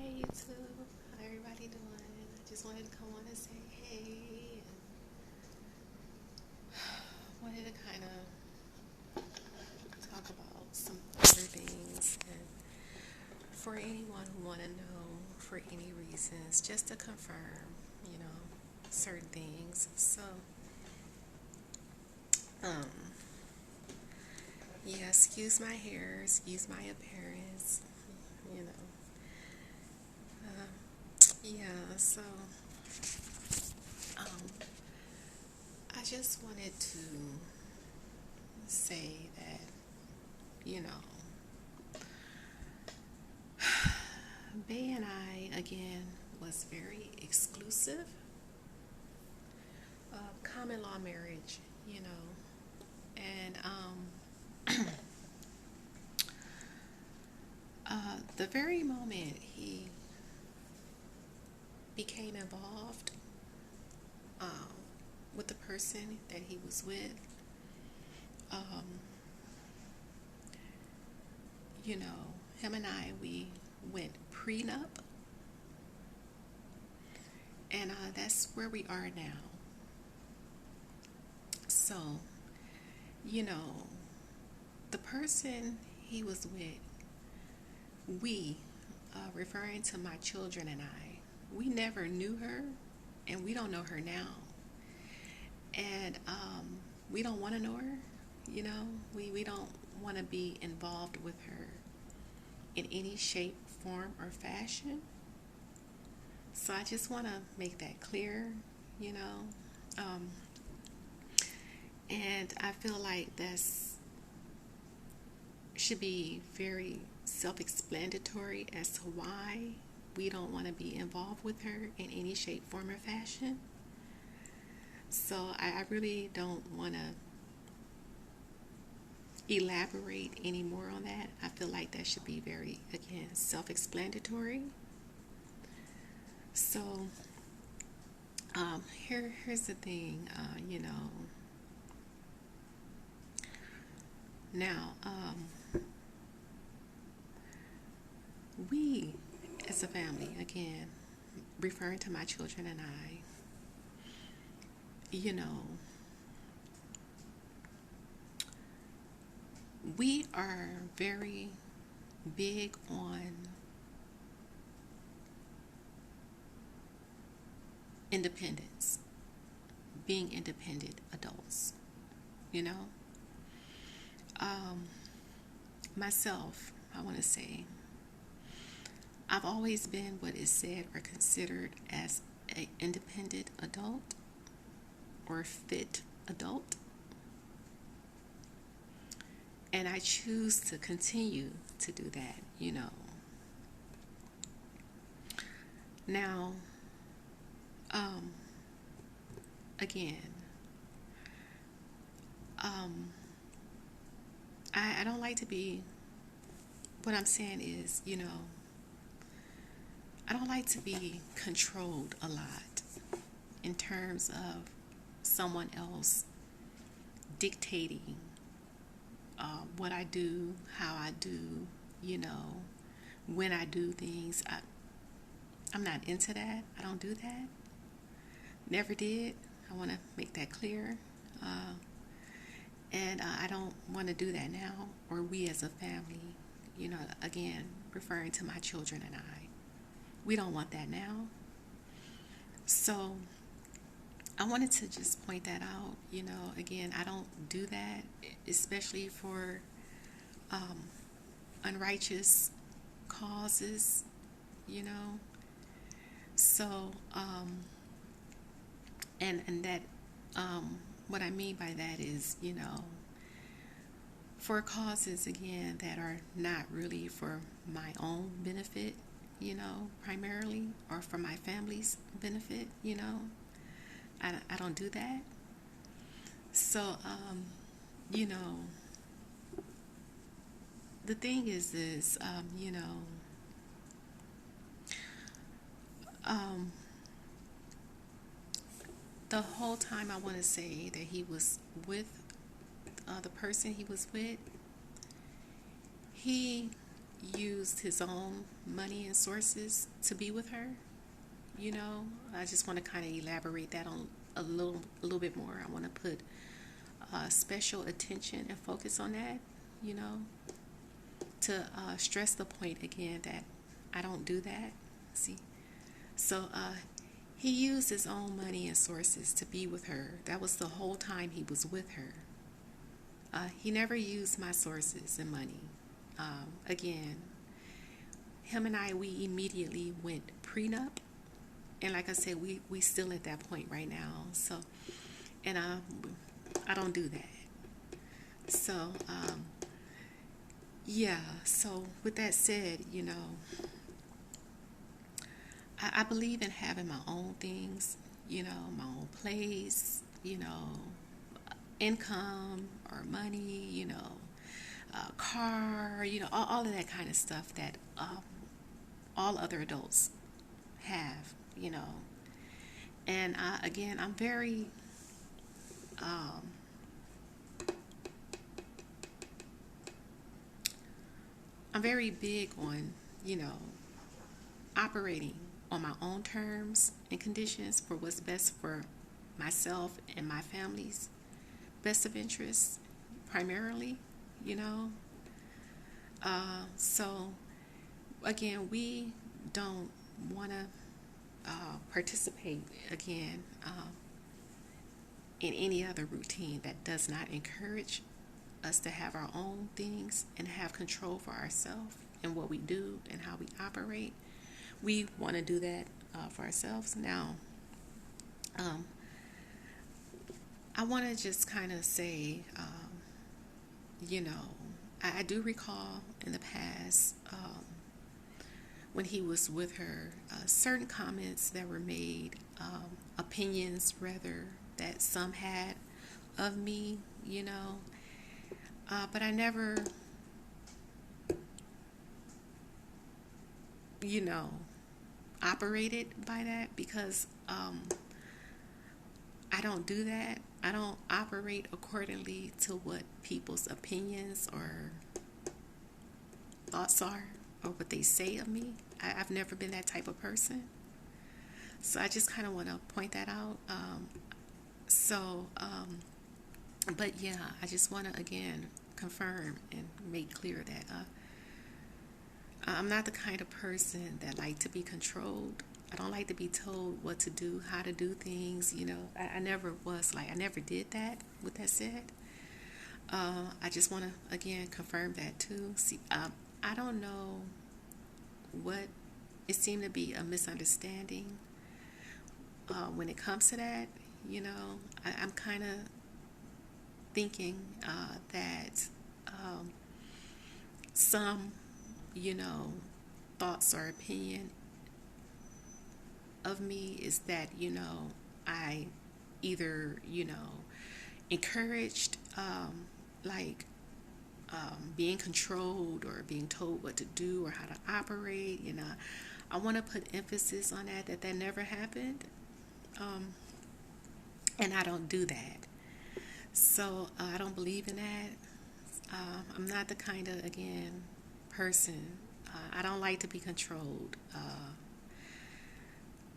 Hey YouTube, how everybody doing? I just wanted to come on and say hey, and wanted to kind of talk about some other things, and for anyone who want to know for any reasons, just to confirm, you know, certain things. So, um, yeah, excuse my hair, excuse my appearance, you know. Yeah, so um, I just wanted to say that, you know, Bay and I, again, was very exclusive. Common law marriage, you know. And the very moment he became involved um, with the person that he was with, um, you know, him and I, we went prenup. And that's where we are now. So, you know, the person he was with, we, referring to my children and I, we never knew her and we don't know her now. And we don't want to know her, you know, we don't want to be involved with her in any shape, form, or fashion. So I just want to make that clear, you know. Um, and I feel like that's should be very self-explanatory as to why we don't want to be involved with her in any shape, form, or fashion. So I really don't want to elaborate any more on that. I feel like that should be very, again, self-explanatory. So here's the thing, you know. Now, we as a family, again, referring to my children and I, you know, we are very big on independence, being independent adults, you know. Um, Myself, I want to say, I've always been what is said or considered as an independent adult or fit adult, and I choose to continue to do that, you know. Now, um, again, um, I don't like to be, what I'm saying is, you know, I don't like to be controlled a lot in terms of someone else dictating what I do, how I do, you know, when I do things. I'm not into that. I don't do that. Never did. I want to make that clear. Uh, and I don't want to do that now, or we as a family, you know, again, referring to my children and I. We don't want that now. So I wanted to just point that out. You know, again, I don't do that, especially for um, unrighteous causes, you know. So, and that, what I mean by that is, you know, for causes again that are not really for my own benefit, you know, primarily, or for my family's benefit, you know. I don't do that. So, you know, the thing is this, you know, um, the whole time I want to say that he was with the person he was with, he used his own money and sources to be with her. You know, I just want to kind of elaborate that on a little bit more. I want to put special attention and focus on that. You know, to stress the point again that I don't do that. See, so he used his own money and sources to be with her. That was the whole time he was with her. He never used my sources and money. Again, him and I, we immediately went prenup. And like I said, we still at that point right now. So, and I don't do that. So, yeah. So with that said, you know, I believe in having my own things, you know, my own place, you know, income or money, you know, car, you know, all of that kind of stuff that all other adults have, you know. And again, um, I'm very big on, you know, operating on my own terms and conditions for what's best for myself and my family's best of interests, primarily, you know. So again, we don't want to participate again in any other routine that does not encourage us to have our own things and have control for ourselves and what we do and how we operate. We want to do that for ourselves. Now, um, I want to just kind of say, you know, I do recall in the past when he was with her, certain comments that were made, opinions rather, that some had of me, you know, but I never, you know, operated by that because I don't do that. I don't operate accordingly to what people's opinions or thoughts are or what they say of me. I've never been that type of person. So I just kind of want to point that out. So, but yeah, I just want to again confirm and make clear that I'm not the kind of person that like to be controlled. I don't like to be told what to do, how to do things. You know, I never was like, I never did that. With that said, I just want to again confirm that too. See, I don't know what it seemed to be a misunderstanding when it comes to that. You know, I'm kind of thinking that some, you know, thoughts or opinion of me is that, you know, I either, you know, encouraged like being controlled or being told what to do or how to operate. You know, I want to put emphasis on that never happened, um, and I don't do that. So I don't believe in that. I'm not the kind of again person. I don't like to be controlled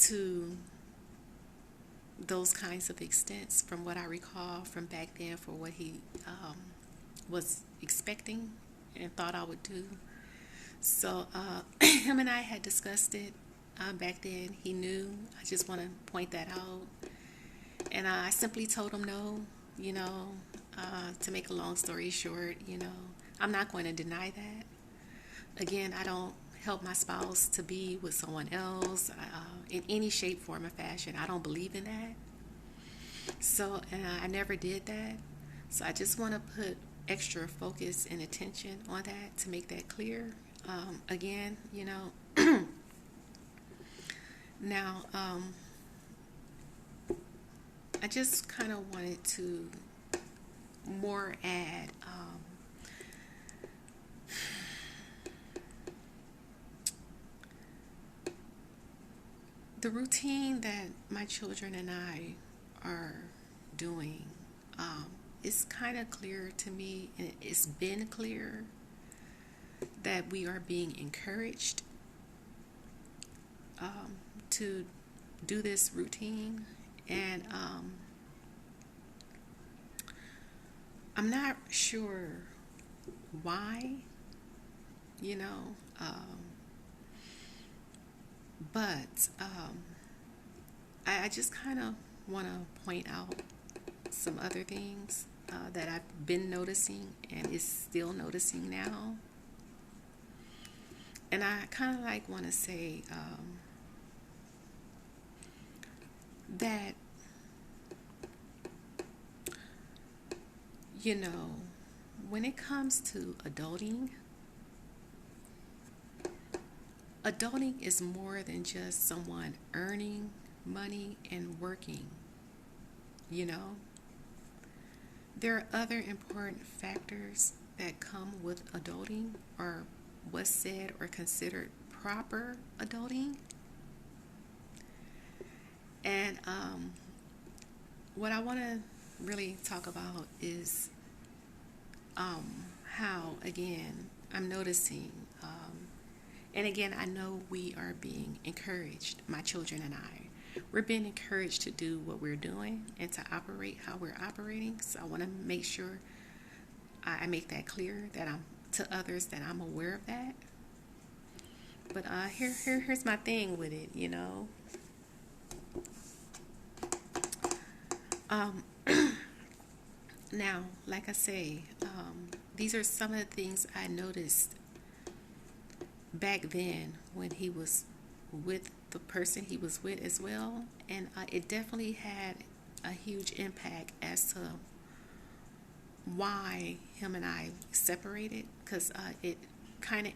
to those kinds of extents from what I recall from back then for what he was expecting and thought I would do. So him and I had discussed it back then. He knew. I just want to point that out. And I simply told him no, you know, to make a long story short, you know, I'm not going to deny that. Again, I don't help my spouse to be with someone else in any shape, form, or fashion. I don't believe in that. So I never did that. So I just want to put extra focus and attention on that to make that clear. Again, you know, now I just kind of wanted to more add the routine that my children and I are doing is kind of clear to me, and it's been clear that we are being encouraged to do this routine, and I'm not sure why, you know, but I just kind of want to point out some other things that I've been noticing and is still noticing now. And I kind of like want to say that, you know, when it comes to adulting is more than just someone earning money and working, you know. There are other important factors that come with adulting, or what's said or considered proper adulting. And what I want to really talk about is how, again, I'm noticing, and again, I know we are being encouraged, my children and I. We're being encouraged to do what we're doing and to operate how we're operating. So I want to make sure I make that clear that I'm to others that I'm aware of that. But here's my thing with it, you know. Um, Now, like I say, these are some of the things I noticed back then when he was with the person he was with as well, and it definitely had a huge impact as to why him and I separated. Because it kind of,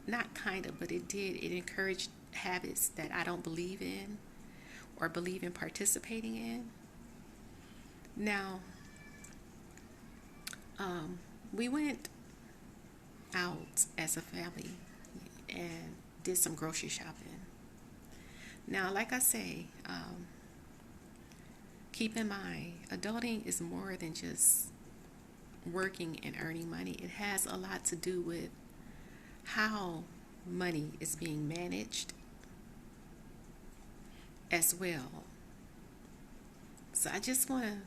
not kind of, but it encouraged habits that I don't believe in or believe in participating in. Now, we went out as a family and did some grocery shopping. Now, like I say, keep in mind, adulting is more than just working and earning money. It has a lot to do with how money is being managed as well. So I just want to,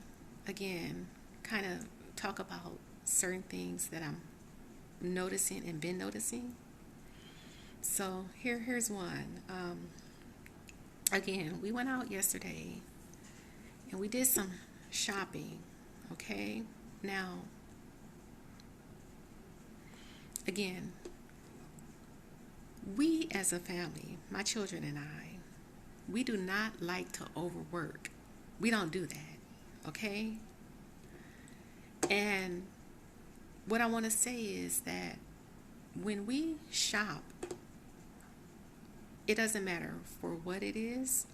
again, kind of talk about certain things that I'm noticing and been noticing. So here's one. Again, we went out yesterday and we did some shopping. Okay, now again, we as a family, my children and I, we do not like to overwork. We don't do that. Okay, and what I want to say is that when we shop, it doesn't matter for what it is,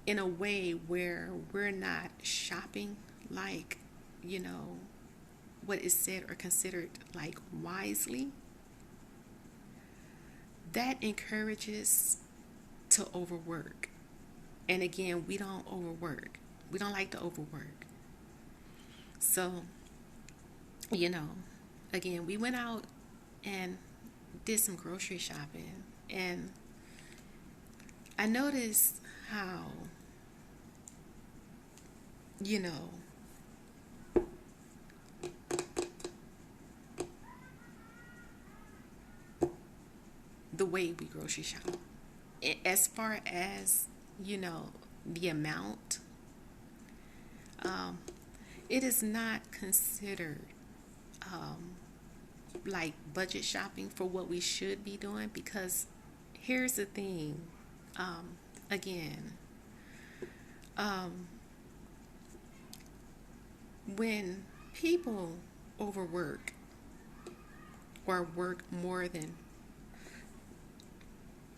in a way where we're not shopping like, you know, what is said or considered like wisely. That encourages to overwork. And again, we don't overwork. We don't like to overwork. So, you know, again, we went out and did some grocery shopping, and I noticed how, you know, the way we grocery shop, as far as, you know, the amount, um, it is not considered like budget shopping for what we should be doing. Because here's the thing, again, um, when people overwork or work more than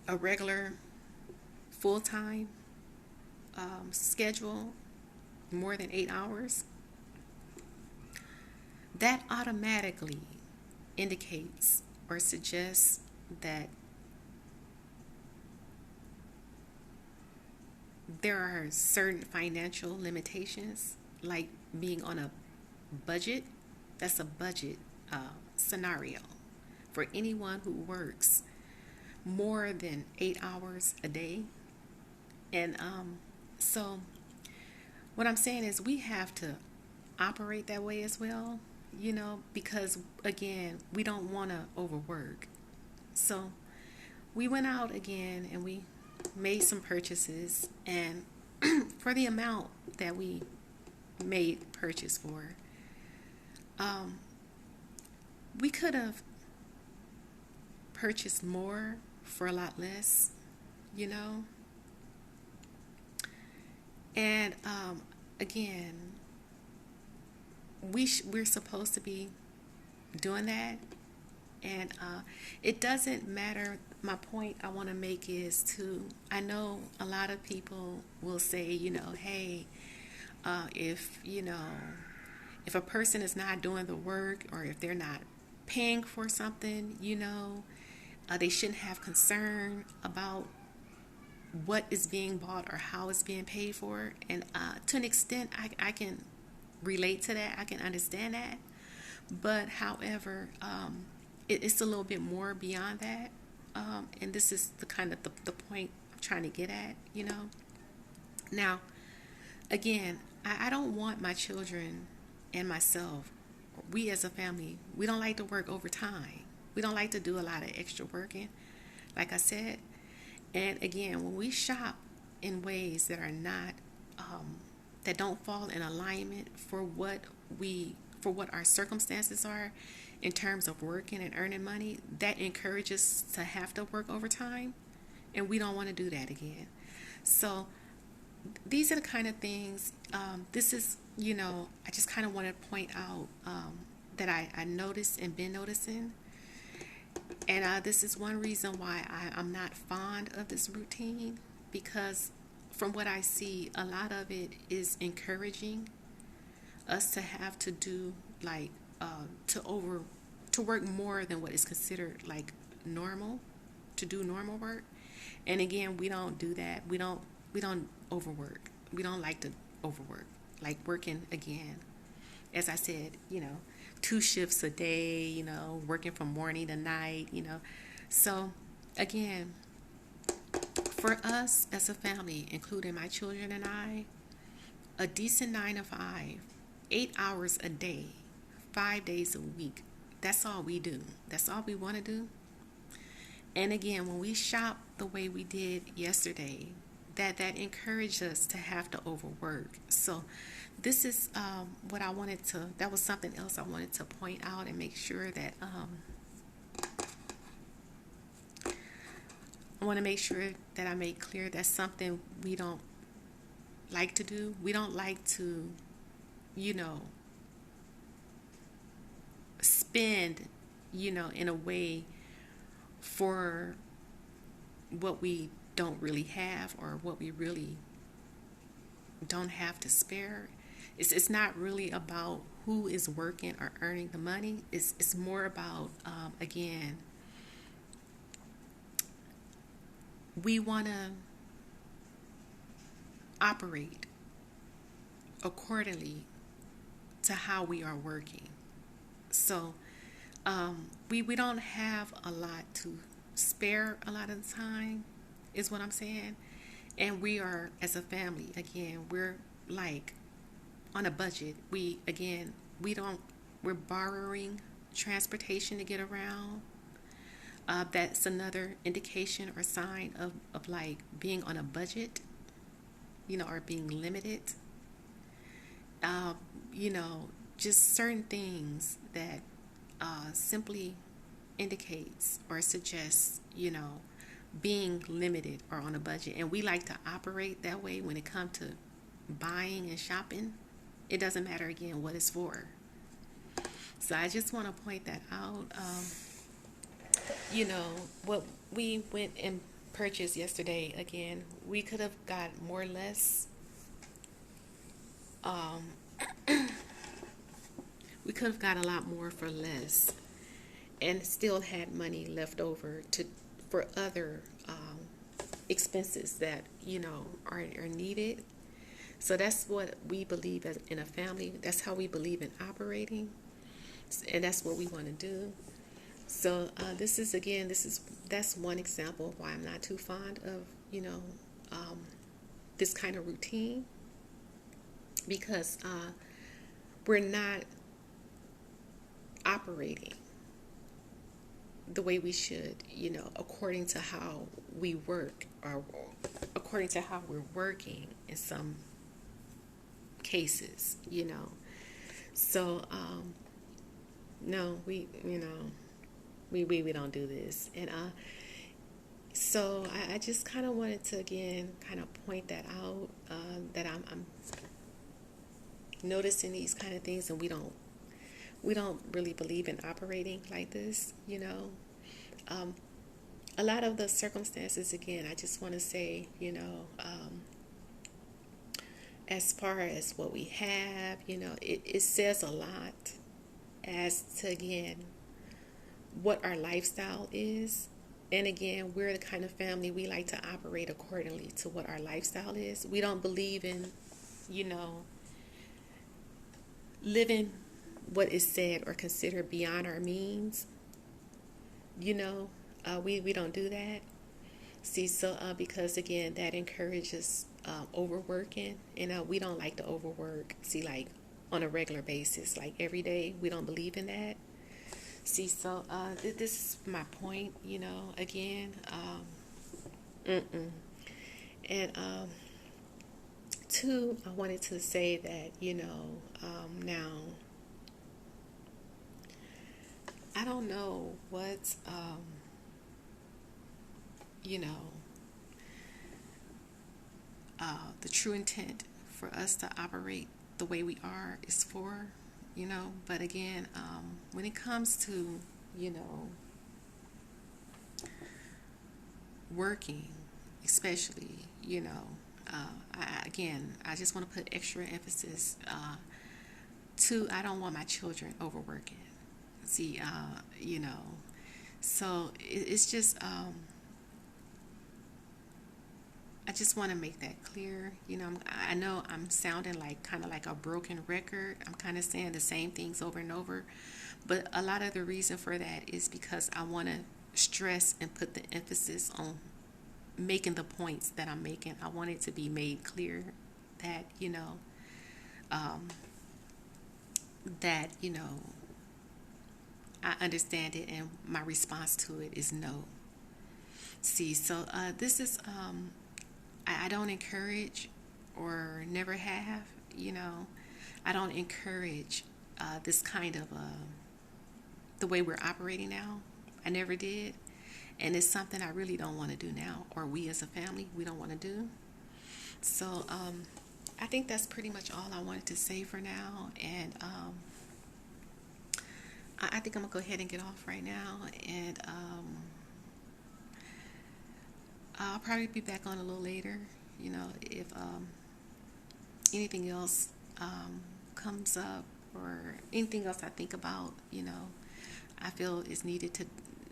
a regular full-time schedule, more than 8 hours, that automatically indicates or suggests that there are certain financial limitations, like being on a budget. That's a budget scenario. for anyone who works more than 8 hours a day. And so, what I'm saying is, we have to operate that way as well, because again, we don't want to overwork. So, we went out again and we made some purchases, and for the amount that we made purchase for, um, we could have purchased more for a lot less, you know. And again, we're supposed to be doing that, and it doesn't matter. My point I want to make is to, I know a lot of people will say, hey, if if a person is not doing the work, or if they're not paying for something, they shouldn't have concern about what is being bought or how it's being paid for. And to an extent, I can relate to that. I can understand that. But however, it's a little bit more beyond that. And this is the kind of the point I'm trying to get at. Now, again, I don't want my children and myself, we as a family, we don't like to work overtime. We don't like to do a lot of extra working, like I said. And again, when we shop in ways that are not, that don't fall in alignment for what our circumstances are in terms of working and earning money, that encourages to have to work overtime, and we don't want to do that again. So these are the kind of things. This is, I just kind of want to point out that I noticed and been noticing. And this is one reason why I'm not fond of this routine, because from what I see, a lot of it is encouraging us to have to do like to work more than what is considered like normal, to do normal work. And again, we don't do that. We don't overwork. We don't like to overwork. Like working, again, as I said, 2 shifts a day, working from morning to night, So, again, for us as a family, including my children and I, a decent 9 to 5, 8 hours a day, 5 days a week, that's all we do. That's all we want to do. And again, when we shop the way we did yesterday, that encouraged us to have to overwork. So this is that was something else I wanted to point out and make sure that I want to make sure that I make clear that's something we don't like to do. We don't like to, spend, in a way for what we don't really have, or what we really don't have to spare. It's not really about who is working or earning the money. It's more about, again, we want to operate accordingly to how we are working. So we don't have a lot to spare a lot of the time, is what I'm saying. And we are, as a family, again, we're like on a budget. We're borrowing transportation to get around. That's another indication or sign of like being on a budget, or being limited. Just certain things that simply indicates or suggests, being limited or on a budget. And we like to operate that way when it comes to buying and shopping. It doesn't matter, again, what it's for. So I just want to point that out. What we went and purchased yesterday, again, we could have got more or less. We could have got a lot more for less, and still had money left over for other expenses that are needed. So that's what we believe as in a family. That's how we believe in operating, and that's what we want to do. So this is again, that's one example of why I'm not too fond of, um, this kind of routine, because we're not operating the way we should, according to how we work, or according to how we're working in some cases. So, no, we don't do this. And so I just kind of wanted to, again, kind of point that out, that I'm noticing these kind of things, and we don't really believe in operating like this. Um, a lot of the circumstances, again, I just want to say, as far as what we have, it says a lot as to, again, what our lifestyle is. And again, we're the kind of family, we like to operate accordingly to what our lifestyle is. We don't believe in, you know, living what is said or considered beyond our means. We don't do that. See, so because again, that encourages overworking, and we don't like to overwork. See, like on a regular basis, like every day, we don't believe in that. See, so this is my point. Again, mm-mm. And two, I wanted to say that now I don't know what you know the true intent for us to operate the way we are is for, but again, when it comes to, you know, working, especially, I just want to put extra emphasis to, I don't want my children overworking. See, so it's just, I just want to make that clear. I know I'm sounding like kind of like a broken record. I'm kind of saying the same things over and over. But a lot of the reason for that is because I want to stress and put the emphasis on making the points that I'm making. I want it to be made clear that, um, that I understand it, and my response to it is no. See, so this is, I don't encourage, or never have, I don't encourage this kind of the way we're operating now. I never did. And it's something I really don't want to do now, or we as a family, we don't want to do. So I think that's pretty much all I wanted to say for now. And I think I'm going to go ahead and get off right now. And I'll probably be back on a little later, if anything else comes up, or anything else I think about, I feel is needed to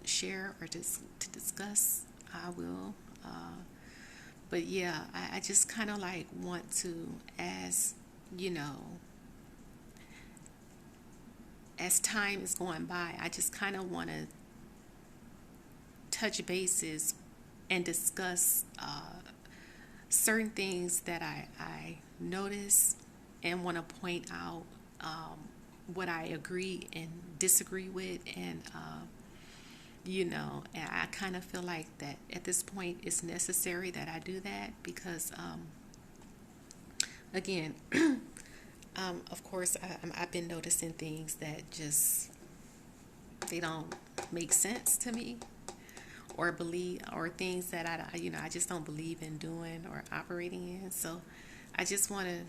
share or just to discuss, I will. But yeah, I just kind of like want to, as you know, as time is going by, I just kind of want to touch bases and discuss certain things that I notice, and want to point out what I agree and disagree with. And and I kind of feel like that at this point it's necessary that I do that, because again, of course, I've been noticing things that just, they don't make sense to me, or believe, or things that I just don't believe in doing or operating in. So I just want to,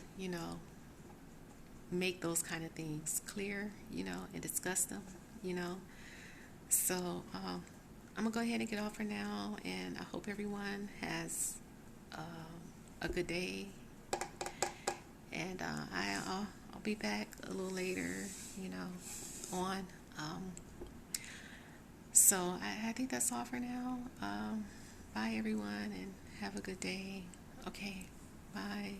make those kind of things clear, and discuss them, So I'm going to go ahead and get off for now, and I hope everyone has a good day. And I'll be back a little later, on. So I think that's all for now. Bye, everyone, and have a good day. Okay, bye.